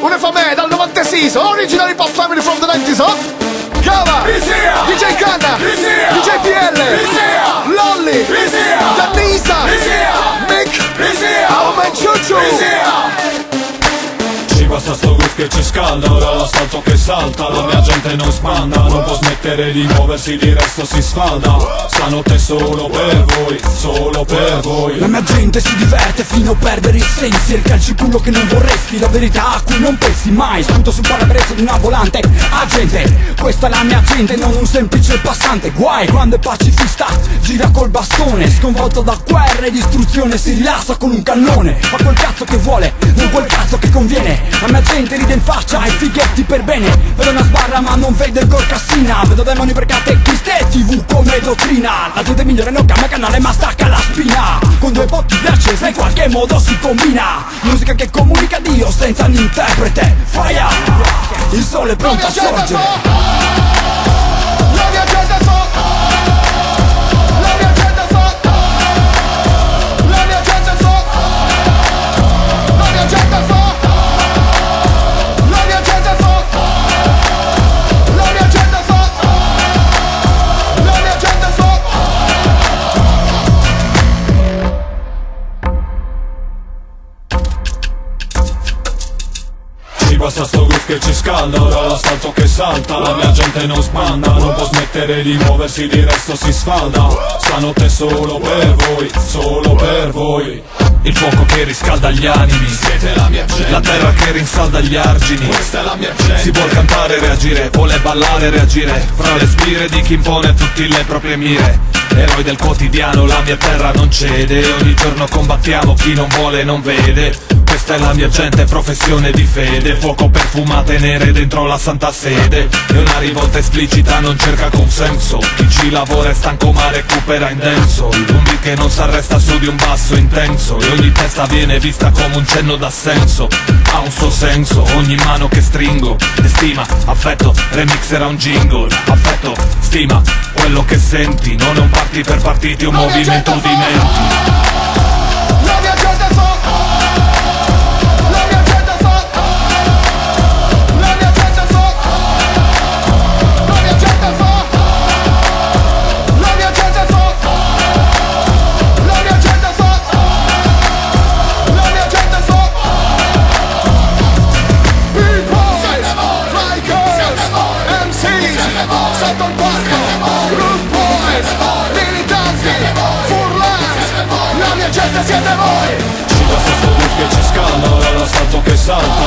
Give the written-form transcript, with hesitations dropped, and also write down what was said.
Una fa me dal 96, original hip hop family from the 90s, huh? Cava, DJ Canna, DJ PL, Lolly, Danisa, Mick, Aumen Ciucciu. Basta sto groove che ci scalda, ora l'asfalto che salta, la mia gente non sbanda, non può smettere di muoversi, di resto si sfalda. Stanotte solo per voi, solo per voi. La mia gente si diverte fino a perdere i sensi, il calciculo che non vorresti, la verità a cui non pensi mai. Spunto sul parabrezza di una volante, gente, questa è la mia gente, non un semplice passante. Guai quando è pacifista, gira col bastone, sconvolto da guerra e distruzione, si rilassa con un cannone. Fa quel cazzo che vuole, non quel cazzo che conviene. La mia gente ride in faccia e fighetti per bene. Vedo una sbarra ma non vedo il gol Cassina. Vedo demoni per catechiste, TV come dottrina. La gente migliore non cambia canale ma stacca la spina. Con due botti di accesa in qualche modo si combina. Musica che comunica Dio senza un interprete. Fire! Il sole è pronto a sorgere. La mia gente è forte. La mia gente è forte. La mia gente è forte. La mia gente è forte. Basta sto groove che ci scalda, ora l'asfalto che salta, la mia gente non sbanda, non può smettere di muoversi, di resto si sfalda. Stanotte solo per voi, solo per voi. Il fuoco che riscalda gli animi, siete la mia gente. La terra che rinsalda gli argini, questa è la mia gente. Si vuol cantare, reagire, vuole ballare, reagire. Fra le spire di chi impone a tutti le proprie mire. Eroi del quotidiano, la mia terra non cede. Ogni giorno combattiamo, chi non vuole non vede. Questa è la mia gente, professione di fede. Fuoco perfumate nere dentro la santa sede. E una rivolta esplicita non cerca consenso. Chi ci lavora è stanco ma recupera in denso. Un beat che non s'arresta su di un basso intenso. E ogni testa viene vista come un cenno d'assenso. Ha un suo senso, ogni mano che stringo. E stima, affetto, remix era un jingle. Affetto, stima, quello che senti. Non è un party per partiti, un movimento di menti. La mia gente è forte. Siete voi! Ci basta sto groove che ci scalda, ora l'asfalto che salta,